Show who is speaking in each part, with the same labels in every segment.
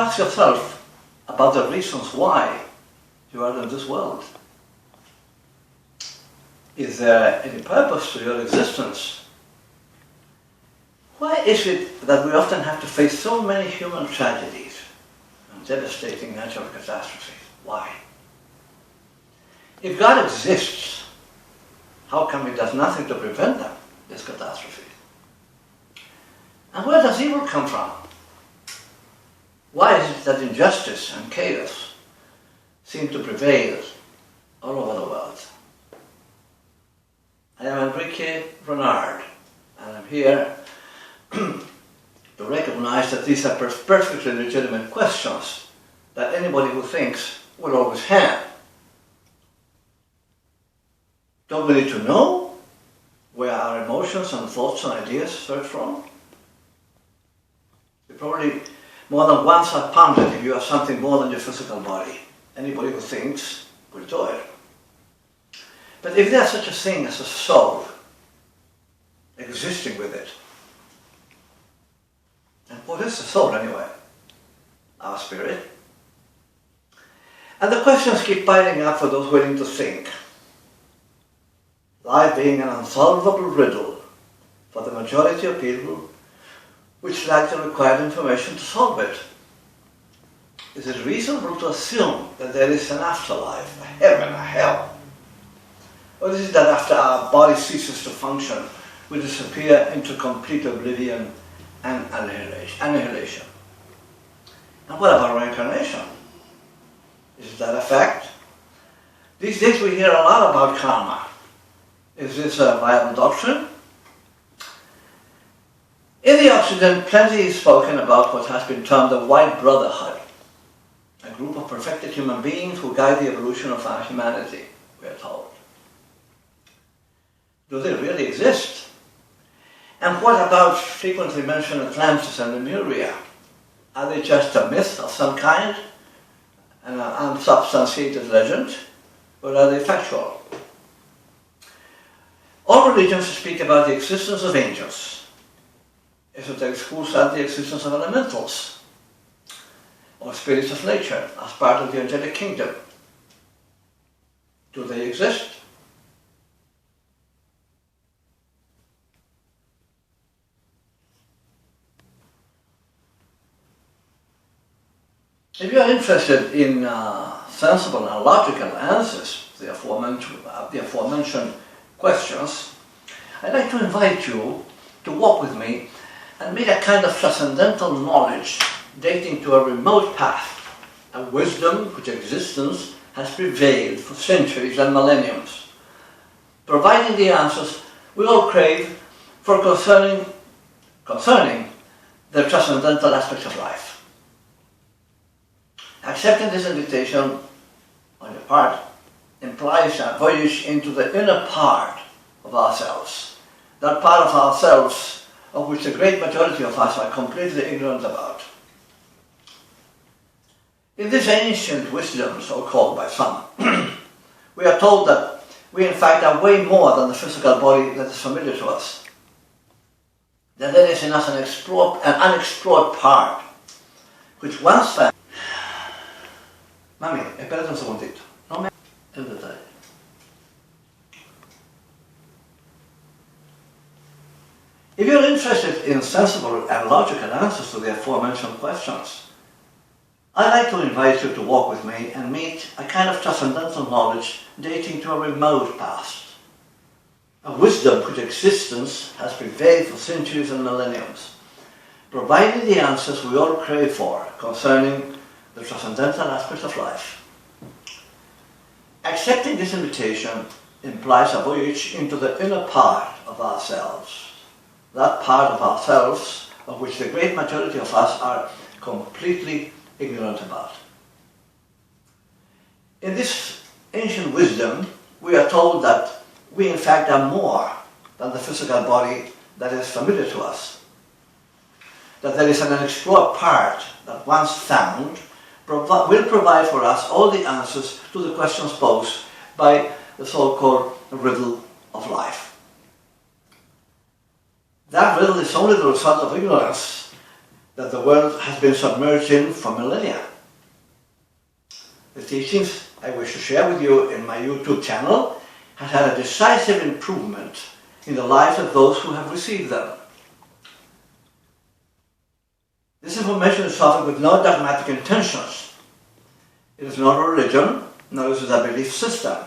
Speaker 1: ask yourself about the reasons why you are in this world. Is there any purpose to your existence? Why is it that we often have to face so many human tragedies and devastating natural catastrophes? Why? If God exists, how come He does nothing to prevent them, this catastrophe? And where does evil come from? Why is it that injustice and chaos seem to prevail all over the world? I am Enrique, Renard, and I'm here to recognize that these are perfectly legitimate questions that anybody who thinks will always have. Don't we need to know where our emotions and thoughts and ideas search from? You probably more than once have pondered if you are something more than your physical body. Anybody who thinks will do it. But if there's such a thing as a soul existing with it, and what is the soul anyway? Our spirit. And the questions keep piling up for those willing to think. Life being an unsolvable riddle for the majority of people which lack the required information to solve it. Is it reasonable to assume that there is an afterlife, a heaven, a hell? Or is it that after our body ceases to function, we disappear into complete oblivion and annihilation? And what about reincarnation? Is that a fact? These days we hear a lot about karma. Is this a viable doctrine? In the Occident, plenty is spoken about what has been termed the White Brotherhood, a group of perfected human beings who guide the evolution of our humanity, we are told. Do they really exist? And what about frequently mentioned Atlantis and Lemuria? Are they just a myth of some kind, an unsubstantiated legend, or are they factual? All religions speak about the existence of angels. Esoteric schools are the existence of elementals, or spirits of nature, as part of the angelic kingdom. Do they exist? If you are interested in sensible and logical answers to the aforementioned questions, I'd like to invite you to walk with me and meet a kind of transcendental knowledge dating to a remote past, a wisdom which existence has prevailed for centuries and millenniums, providing the answers we all crave for concerning the transcendental aspects of life. Accepting this invitation on your part implies a voyage into the inner part of ourselves, that part of ourselves of which the great majority of us are completely ignorant about. In this ancient wisdom, so called by some, we are told that we in fact are way more than the physical body that is familiar to us. That there is in us an unexplored part, which once found. Mami, espérate un segundito. No me el detalle. If you're interested in sensible and logical answers to the aforementioned questions, I'd like to invite you to walk with me and meet a kind of transcendental knowledge dating to a remote past. A wisdom whose existence has prevailed for centuries and millenniums, providing the answers we all crave for concerning the transcendental aspects of life. Accepting this invitation implies a voyage into the inner part of ourselves, that part of ourselves of which the great majority of us are completely ignorant about. In this ancient wisdom, we are told that we in fact are more than the physical body that is familiar to us, that there is an unexplored part that once found will provide for us all the answers to the questions posed by the so-called riddle of life. That riddle is only the result of ignorance that the world has been submerged in for millennia. The teachings I wish to share with you in my YouTube channel has had a decisive improvement in the lives of those who have received them. This information is offered with no dogmatic intentions. It is not a religion, nor is it a belief system.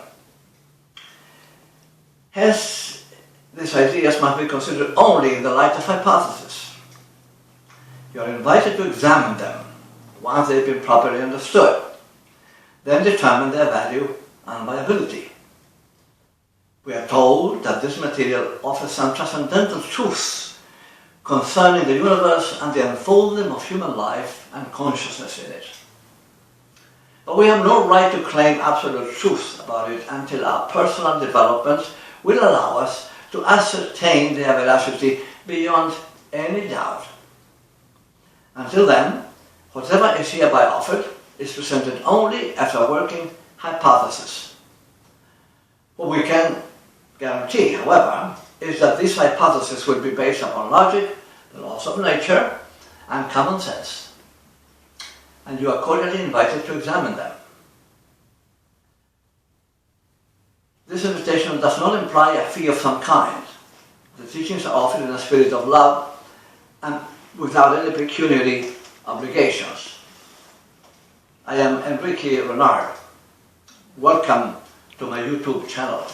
Speaker 1: Hence, these ideas must be considered only in the light of hypotheses. You are invited to examine them once they've been properly understood, then determine their value and viability. We are told that this material offers some transcendental truths concerning the universe and the unfolding of human life and consciousness in it. But we have no right to claim absolute truth about it until our personal development will allow us to ascertain their veracity beyond any doubt. Until then, whatever is hereby offered is presented only as a working hypothesis. What we can guarantee, however, is that this hypothesis will be based upon logic, the laws of nature, and common sense. And you are cordially invited to examine them. This invitation does not imply a fee of some kind. The teachings are offered in a spirit of love and without any pecuniary obligations. I am Enrique Renard. Welcome to my YouTube channel.